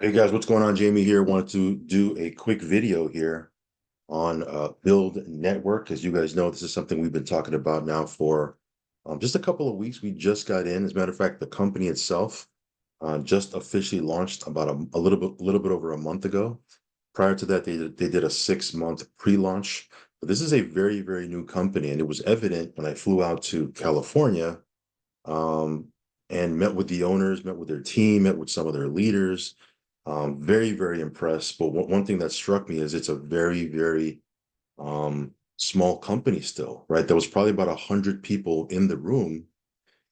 Hey guys, what's going on? Jamie here. Wanted to do a quick video here on Build Network. As you guys know, this is something we've been talking about now for just a couple of weeks. We just got in. As a matter of fact, the company itself just officially launched about a little bit over a month ago. Prior to that, they did a 6 month pre-launch. But this is a very, very new company, and it was evident when I flew out to California um, and met with the owners, met with their team, met with some of their leaders. Very, very impressed. But one thing that struck me is it's a very, very small company still, right? There was probably about 100 people in the room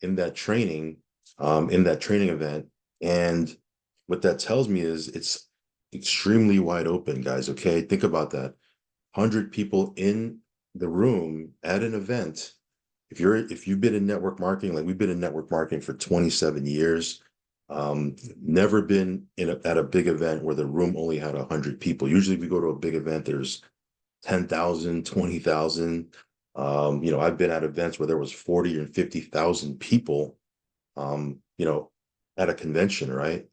in that training event. And what that tells me is it's extremely wide open, guys. Okay. Think about that. 100 people in the room at an event. If you've been in network marketing, like we've been in network marketing for 27 years, never been at a big event where the room only had 100 people. Usually we go to a big event, there's 10,000, 20,000. I've been at events where there was 40 and 50,000 people, um, you know, at a convention, right?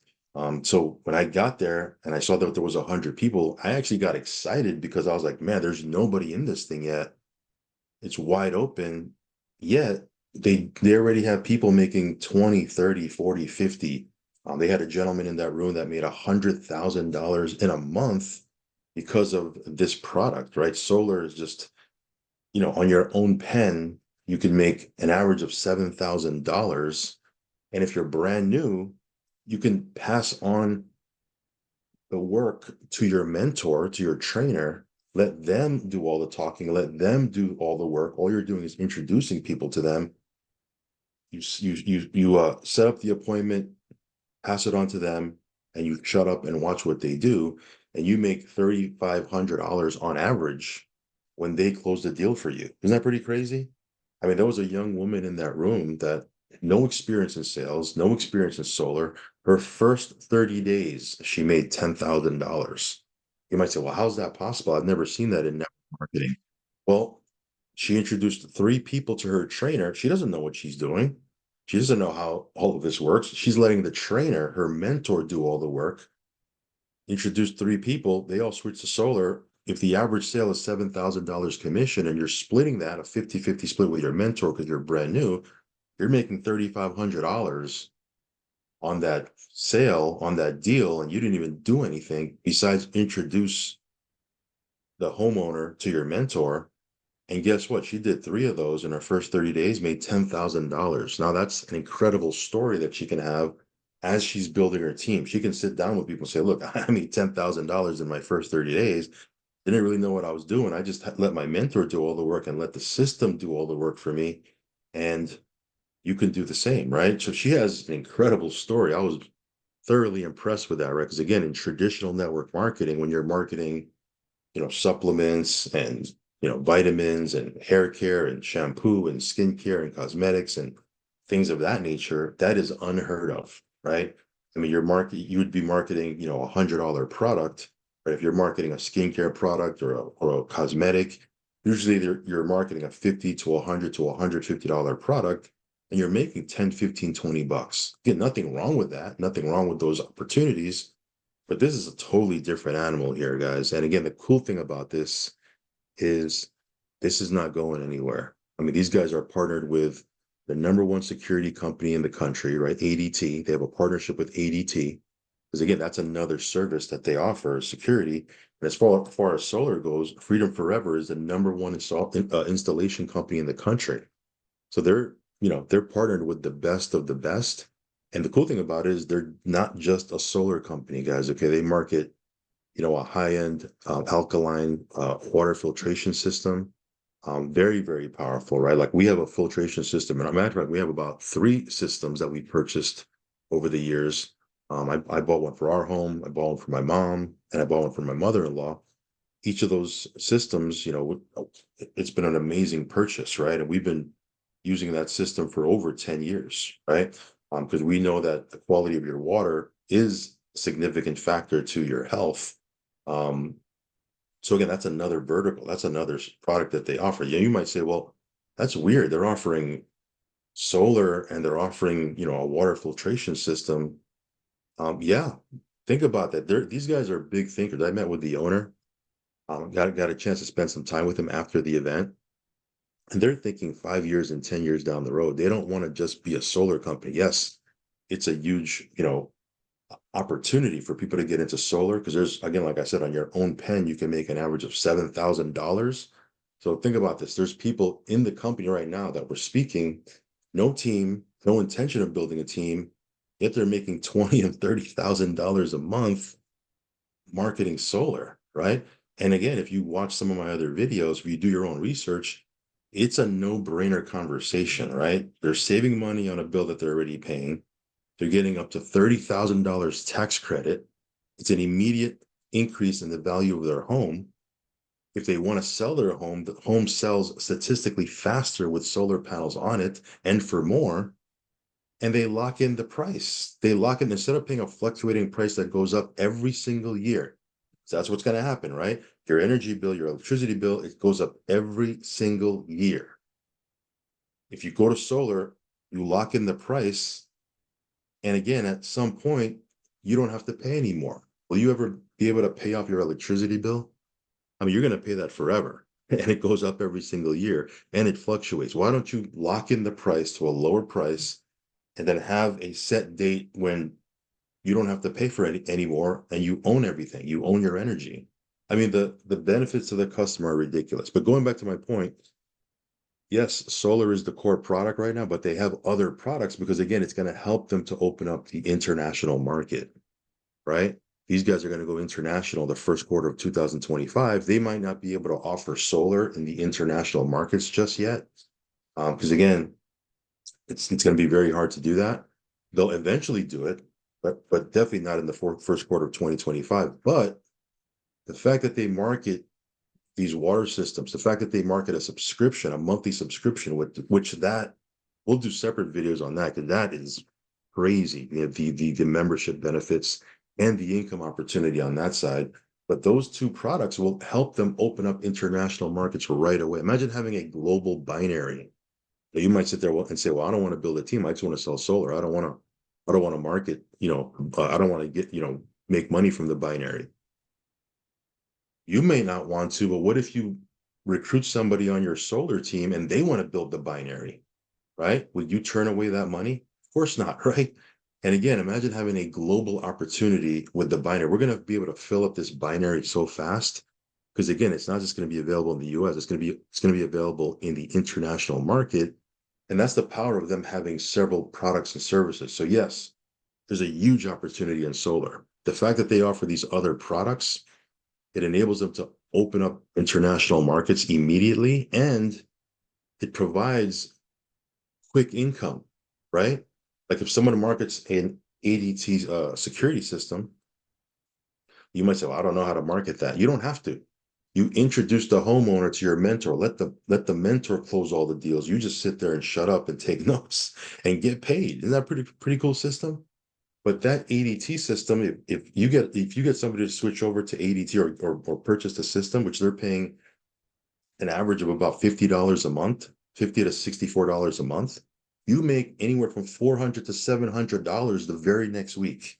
So when I got there and I saw that there was 100 people, I actually got excited because I was like, man, there's nobody in this thing yet. It's wide open, yet they already have people making 20, 30, 40, 50. They had a gentleman in that room that made $100,000 in a month because of this product, right? Solar is just, on your own pen, you can make an average of $7,000. And if you're brand new, you can pass on the work to your mentor, to your trainer, let them do all the talking, let them do all the work. All you're doing is introducing people to them. You set up the appointment, pass it on to them, and you shut up and watch what they do. And you make $3,500 on average when they close the deal for you. Isn't that pretty crazy? I mean, there was a young woman in that room that no experience in sales, no experience in solar. Her first 30 days, she made $10,000. You might say, well, how's that possible? I've never seen that in network marketing. Well, she introduced 3 people to her trainer. She doesn't know what she's doing. She doesn't know how all of this works. She's letting the trainer, her mentor, do all the work. Introduced 3 people. They all switch to solar. If the average sale is $7,000 commission and you're splitting that a 50-50 split with your mentor because you're brand new, you're making $3,500 on that sale, on that deal, and you didn't even do anything besides introduce the homeowner to your mentor. And guess what? She did 3 of those in her first 30 days, made $10,000. Now that's an incredible story that she can have as she's building her team. She can sit down with people and say, look, I made $10,000 in my first 30 days. Didn't really know what I was doing. I just let my mentor do all the work and let the system do all the work for me. And you can do the same, right? So she has an incredible story. I was thoroughly impressed with that, right? Because again, in traditional network marketing, when you're marketing, supplements and vitamins and hair care and shampoo and skincare and cosmetics and things of that nature, that is unheard of, right? I mean, you would be marketing, $100 product, but if you're marketing a skincare product or a cosmetic, usually you're marketing a 50 to 100 to $150 product, and you're making 10, 15, $20. Again, nothing wrong with that, nothing wrong with those opportunities, but this is a totally different animal here, guys. And again, the cool thing about is this is not going anywhere. I mean, these guys are partnered with the number one security company in the country, right? ADT. They have a partnership with ADT. Because again, that's another service that they offer, security. And as far as solar goes, Freedom Forever is the number one installation company in the country. So they're partnered with the best of the best. And the cool thing about it is they're not just a solar company, guys. Okay, they market, a high-end alkaline water filtration system. Very, very powerful, right? Like we have a filtration system, and a matter of fact, we have about 3 systems that we purchased over the years. I bought one for our home, I bought one for my mom, and I bought one for my mother-in-law. Each of those systems, it's been an amazing purchase, right? And we've been using that system for over 10 years, right? Because we know that the quality of your water is a significant factor to your health. Um, so again, that's another vertical. That's another product that they offer. Yeah, you might say, well, that's weird. They're offering solar and they're offering, a water filtration system. Yeah, Think about that. These guys are big thinkers. I met with the owner. Got a chance to spend some time with him after the event, and they're thinking 5 years and 10 years down the road. They don't want to just be a solar company. Yes, it's a huge, opportunity for people to get into solar because there's, again, like I said, on your own pen, you can make an average of $7,000. So think about this. There's people in the company right now that we're speaking, no team, no intention of building a team, yet they're making 20 and $30,000 a month marketing solar, right? And again, if you watch some of my other videos, if you do your own research, it's a no-brainer conversation, right? They're saving money on a bill that they're already paying. They're getting up to $30,000 tax credit. It's an immediate increase in the value of their home. If they want to sell their home, the home sells statistically faster with solar panels on it and for more. And they lock in the price. They lock in instead of paying a fluctuating price that goes up every single year. So that's what's going to happen, right? Your energy bill, your electricity bill, it goes up every single year. If you go to solar, you lock in the price. And again, at some point, you don't have to pay anymore. Will you ever be able to pay off your electricity bill? I mean, you're going to pay that forever. And it goes up every single year and it fluctuates. Why don't you lock in the price to a lower price and then have a set date when you don't have to pay for it anymore and you own everything. You own your energy. I mean, the benefits to the customer are ridiculous. But going back to my point, yes, solar is the core product right now, but they have other products because again, it's going to help them to open up the international market, right? These guys are going to go international the first quarter of 2025. They might not be able to offer solar in the international markets just yet. Because again, it's going to be very hard to do that. They'll eventually do it, but definitely not in the first quarter of 2025. But the fact that they market these water systems, the fact that they market a subscription, a monthly subscription, with which that we'll do separate videos on that because that is crazy. The membership benefits and the income opportunity on that side. But those two products will help them open up international markets right away. Imagine having a global binary. You might sit there and say, "Well, I don't want to build a team. I just want to sell solar. I don't want to. I don't want to market. I don't want to get make money from the binary." You may not want to, but what if you recruit somebody on your solar team and they want to build the binary, right? Would you turn away that money? Of course not, right? And again, imagine having a global opportunity with the binary. We're going to be able to fill up this binary so fast because again, it's not just going to be available in the US, it's going to be available in the international market. And that's the power of them having several products and services. So yes, there's a huge opportunity in solar. The fact that they offer these other products, it enables them to open up international markets immediately, and it provides quick income, right? Like if someone markets an ADT security system, you might say, "Well, I don't know how to market that." You don't have to. You introduce the homeowner to your mentor. Let the mentor close all the deals. You just sit there and shut up and take notes and get paid. Isn't that pretty cool system? But that ADT system, if you get somebody to switch over to ADT or purchase the system, which they're paying an average of about $50 a month, $50 to $64 a month, you make anywhere from $400 to $700 the very next week.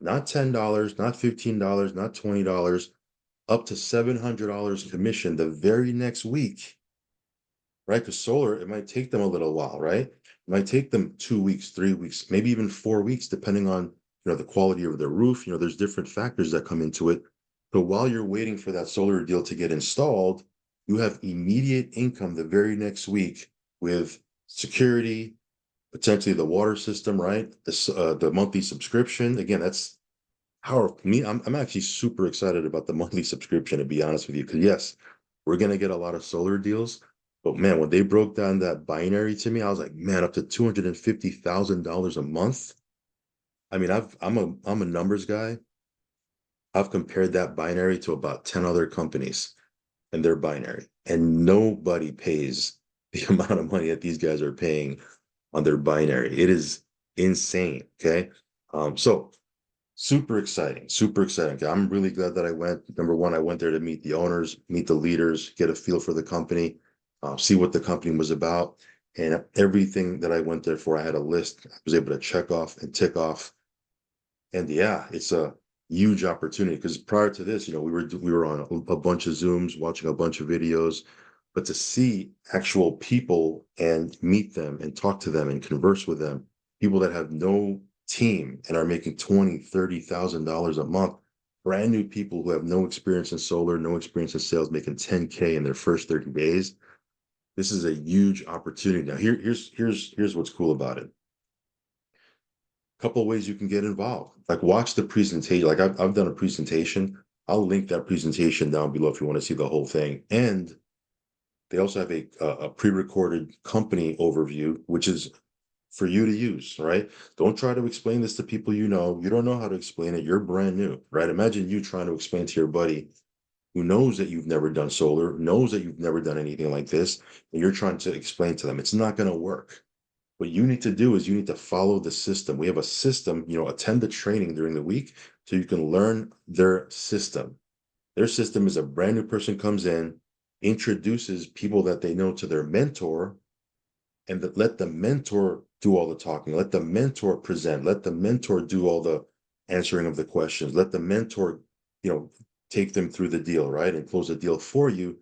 Not $10, not $15, not $20, up to $700 commission the very next week, right? Because solar, it might take them a little while, right? It might take them 2 weeks, 3 weeks, maybe even 4 weeks, depending on the quality of their roof. There's different factors that come into it. So while you're waiting for that solar deal to get installed, you have immediate income the very next week with security, potentially the water system, right? The monthly subscription. Again, that's powerful. I'm actually super excited about the monthly subscription, to be honest with you, because yes, we're gonna get a lot of solar deals. But man, when they broke down that binary to me, I was like, man, up to $250,000 a month. I mean, I'm a numbers guy. I've compared that binary to about 10 other companies and their binary, and nobody pays the amount of money that these guys are paying on their binary. It is insane. Okay. So super exciting, super exciting. I'm really glad that I went. Number one, I went there to meet the owners, meet the leaders, get a feel for the company, see what the company was about. And everything that I went there for, I had a list I was able to check off and tick off. And yeah, it's a huge opportunity because prior to this, we were on a bunch of Zooms, watching a bunch of videos, but to see actual people and meet them and talk to them and converse with them, people that have no team and are making 20, $30,000 a month, brand new people who have no experience in solar, no experience in sales, making 10K in their first 30 days. This is a huge opportunity. Now, here's what's cool about it. Couple of ways you can get involved. Like watch the presentation. Like I've done a presentation. I'll link that presentation down below if you want to see the whole thing. And they also have a pre-recorded company overview, which is for you to use, right? Don't try to explain this to people you know. You don't know how to explain it. You're brand new, right? Imagine you trying to explain to your buddy who knows that you've never done solar, knows that you've never done anything like this, and you're trying to explain to them. It's not going to work. What you need to do is you need to follow the system. We have a system, attend the training during the week so you can learn their system. Their system is a brand new person comes in, introduces people that they know to their mentor, and let the mentor do all the talking. Let the mentor present. Let the mentor do all the answering of the questions. Let the mentor, take them through the deal, right? And close the deal for you.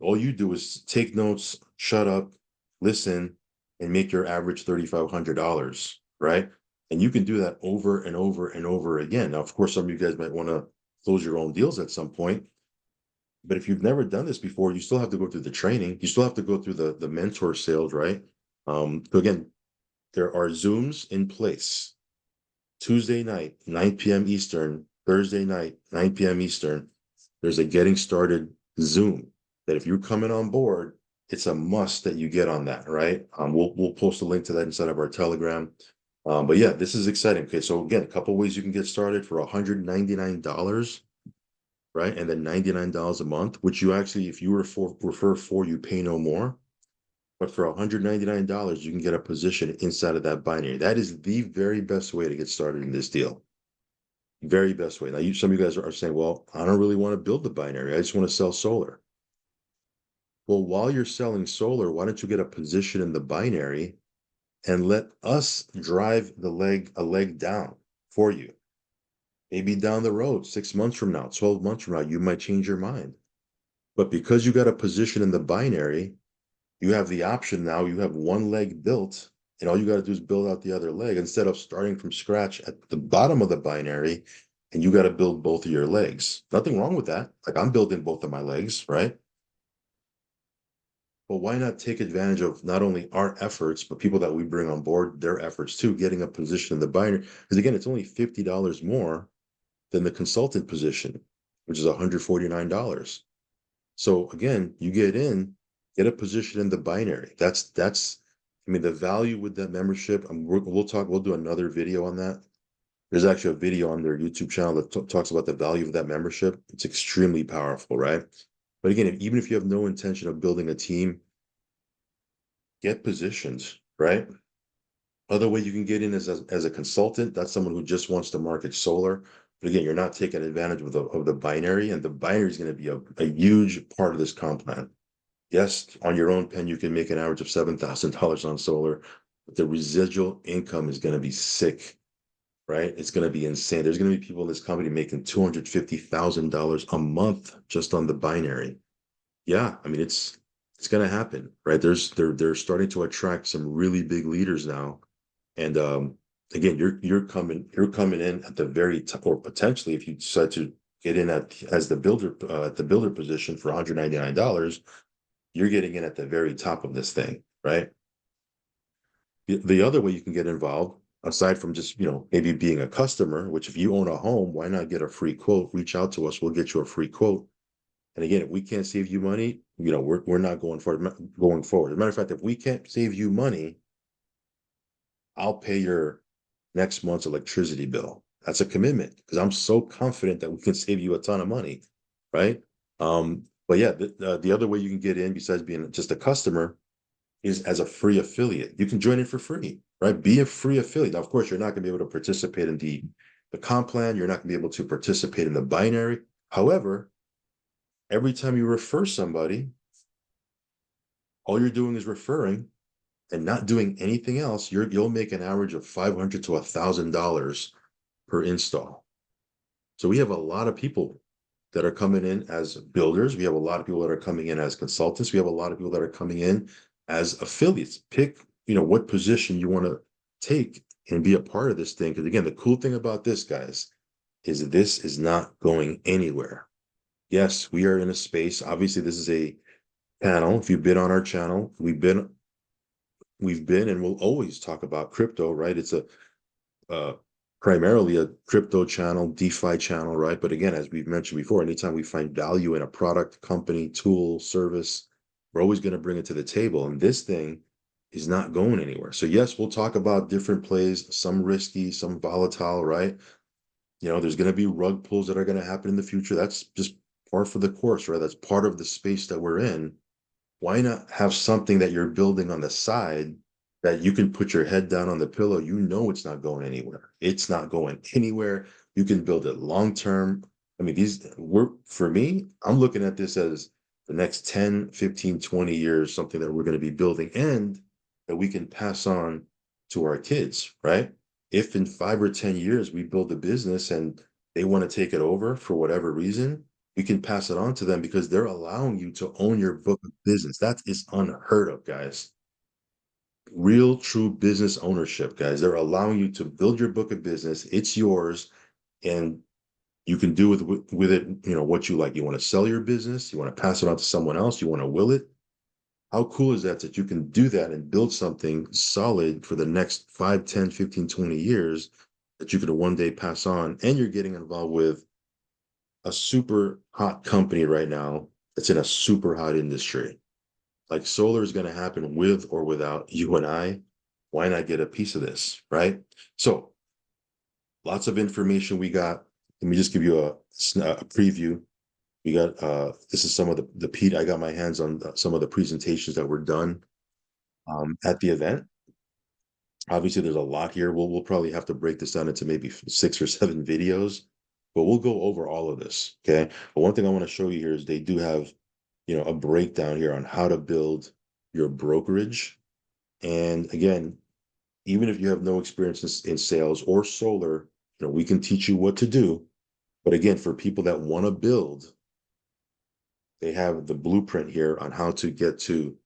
All you do is take notes, shut up, listen, and make your average $3,500, right? And you can do that over and over and over again. Now, of course, some of you guys might want to close your own deals at some point. But if you've never done this before, you still have to go through the training. You still have to go through the mentor sales, right? So again, there are Zooms in place. Tuesday night, 9 p.m. Eastern, Thursday night, 9 p.m. Eastern. There's a getting started Zoom that if you're coming on board, it's a must that you get on that, right? We'll post a link to that inside of our Telegram. But yeah, this is exciting. Okay, so again, a couple ways you can get started for $199, right? And then $99 a month, which you actually, if you refer for, you pay no more. But for $199, you can get a position inside of that binary. That is the very best way to get started in this deal. Very best way. Now, some of you guys are saying, well, I don't really want to build the binary. I just want to sell solar. Well, while you're selling solar, why don't you get a position in the binary and let us drive a leg down for you? Maybe down the road, 6 months from now, 12 months from now, you might change your mind. But because you got a position in the binary, you have the option now. You have one leg built, and all you got to do is build out the other leg instead of starting from scratch at the bottom of the binary, and you got to build both of your legs. Nothing wrong with that. Like I'm building both of my legs, right? But why not take advantage of not only our efforts, but people that we bring on board, their efforts too, getting a position in the binary? Because again, it's only $50 more than the consultant position, which is $149. So again, you get a position in the binary. I mean, the value with that membership. We'll do another video on that. There's actually a video on their YouTube channel that talks about the value of that membership. It's extremely powerful, right? But again, even if you have no intention of building a team, get positions, right? Other way you can get in is as a consultant. That's someone who just wants to market solar. But again, you're not taking advantage of the binary, and the binary is going to be a huge part of this comp plan. Yes, on your own pen, you can make an average of $7,000 on solar, but the residual income is going to be sick, right? It's going to be insane. There's going to be people in this company making $250,000 a month just on the binary. Yeah, I mean it's going to happen, right? They're starting to attract some really big leaders now, and again, you're coming in at the very top, or potentially if you decide to get in as the builder position for $199, you're getting in at the very top of this thing, right? The other way you can get involved, aside from just, maybe being a customer, which if you own a home, why not get a free quote? Reach out to us. We'll get you a free quote. And again, if we can't save you money, we're not going forward. As a matter of fact, if we can't save you money, I'll pay your next month's electricity bill. That's a commitment because I'm so confident that we can save you a ton of money, right? But yeah, the other way you can get in besides being just a customer is as a free affiliate. You can join in for free, right? Be a free affiliate. Now, of course, you're not going to be able to participate in the comp plan. You're not going to be able to participate in the binary. However, every time you refer somebody, all you're doing is referring and not doing anything else. You'll make an average of $500 to $1,000 per install. So we have a lot of people that are coming in as builders. We have a lot of people that are coming in as consultants. We have a lot of people that are coming in as affiliates. Pick, what position you want to take and be a part of this thing. Because again, the cool thing about this, guys, is this is not going anywhere. Yes, we are in a space. Obviously, this is a panel. If you've been on our channel, we've been and we'll always talk about crypto, right? It's a uh, primarily a crypto channel, DeFi channel, right? But again, as we've mentioned before, anytime we find value in a product, company, tool, service, we're always going to bring it to the table. And this thing is not going anywhere. So yes, we'll talk about different plays, some risky, some volatile, right? There's going to be rug pulls that are going to happen in the future. That's just part for the course, right? That's part of the space that we're in. Why not have something that you're building on the side that you can put your head down on the pillow? It's not going anywhere. It's not going anywhere. You can build it long term. I mean, for me, I'm looking at this as the next 10, 15, 20 years, something that we're going to be building and that we can pass on to our kids, right? If in 5 or 10 years we build a business and they want to take it over for whatever reason, you can pass it on to them because they're allowing you to own your book of business. That is unheard of, guys. Real, true business ownership, guys. They're allowing you to build your book of business. It's yours, and you can do with it, what you like. You want to sell your business, you want to pass it on to someone else, you want to will it. How cool is that you can do that and build something solid for the next 5, 10, 15, 20 years that you could one day pass on, and you're getting involved with a super hot company right now that's in a super hot industry. Like solar is going to happen with or without you and I. Why not get a piece of this, right? So lots of information we got. Let me just give you a preview. We got this is some of the Pete. I got my hands on some of the presentations that were done at the event. Obviously, there's a lot here. We'll probably have to break this down into maybe 6 or 7 videos, but we'll go over all of this. Okay. But one thing I want to show you here is they do have, a breakdown here on how to build your brokerage. And again, even if you have no experience in sales or solar, we can teach you what to do. But again, for people that want to build, they have the blueprint here on how to get to,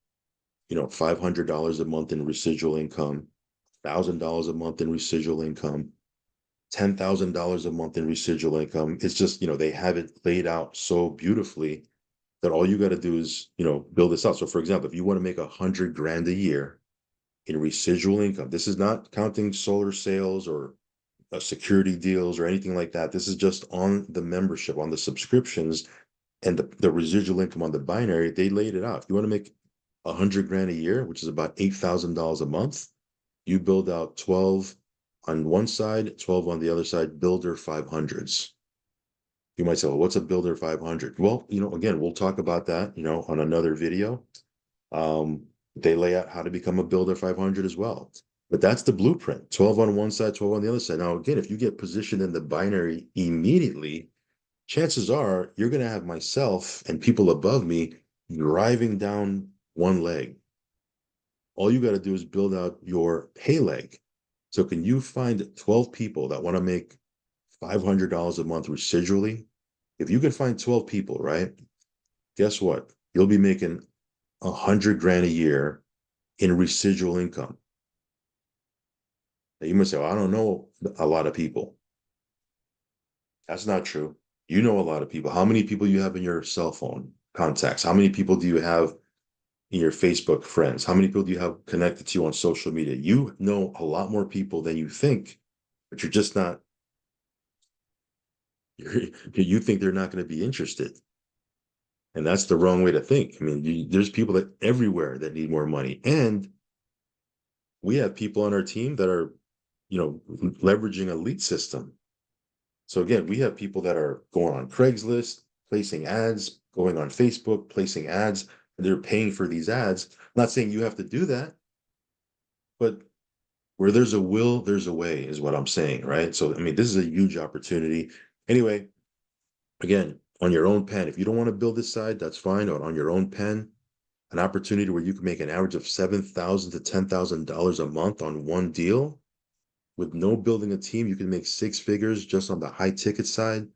$500 a month in residual income, $1,000 a month in residual income, $10,000 a month in residual income. It's just, they have it laid out so beautifully that all you got to do is, build this out. So for example, if you want to make 100 grand a year in residual income, this is not counting solar sales or security deals or anything like that. This is just on the membership, on the subscriptions and the residual income on the binary. They laid it out. If you want to make 100 grand a year, which is about $8,000 a month, you build out 12 on one side, 12 on the other side, builder 500s. You might say, well, what's a builder 500? Well, again, we'll talk about that, on another video. They lay out how to become a builder 500 as well. But that's the blueprint, 12 on one side, 12 on the other side. Now, again, if you get positioned in the binary immediately, chances are you're going to have myself and people above me driving down one leg. All you got to do is build out your pay leg. So can you find 12 people that want to make $500 a month residually? If you can find 12 people, right? Guess what? You'll be making 100 grand a year in residual income. Now you must say, well, I don't know a lot of people. That's not true. You know a lot of people. How many people you have in your cell phone contacts? How many people do you have in your Facebook friends? How many people do you have connected to you on social media? You know a lot more people than you think, but you're just not, you think they're not going to be interested. And that's the wrong way to think. I mean, there's people that everywhere that need more money. And we have people on our team that are, leveraging a lead system. So again, we have people that are going on Craigslist, placing ads, going on Facebook, placing ads, and they're paying for these ads. I'm not saying you have to do that, but where there's a will, there's a way, is what I'm saying, right? So, I mean, this is a huge opportunity. Anyway, again, on your own pen, if you don't want to build this side, that's fine. Or on your own pen, an opportunity where you can make an average of $7,000 to $10,000 a month on one deal. with no building a team, you can make six figures just on the high ticket side.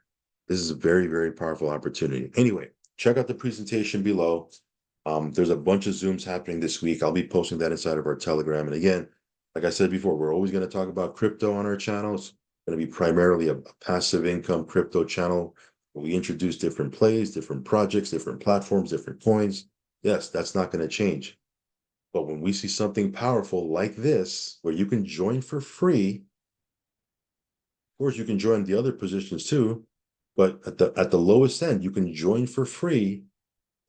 This is a very, very powerful opportunity. Anyway, check out the presentation below. There's a bunch of Zooms happening this week. I'll be posting that inside of our Telegram. And again, like I said before, we're always going to talk about crypto on our channels. It's going to be primarily a passive income crypto channel where we introduce different plays, different projects, different platforms, different coins. Yes, that's not going to change. But when we see something powerful like this, where you can join for free, of course, you can join the other positions too, but at the lowest end, you can join for free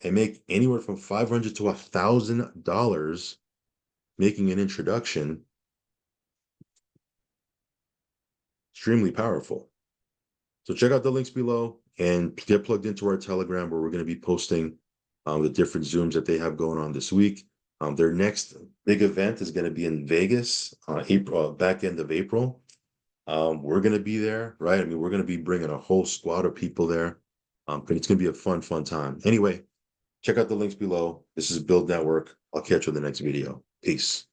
and make anywhere from $500 to $1,000 making an introduction. Extremely powerful. So check out the links below and get plugged into our Telegram where we're going to be posting the different Zooms that they have going on this week. Their next big event is going to be in Vegas, April, back end of April. We're going to be there, right? I mean, we're going to be bringing a whole squad of people there. It's going to be a fun time. Anyway, check out the links below. This is Build Network. I'll catch you in the next video. Peace.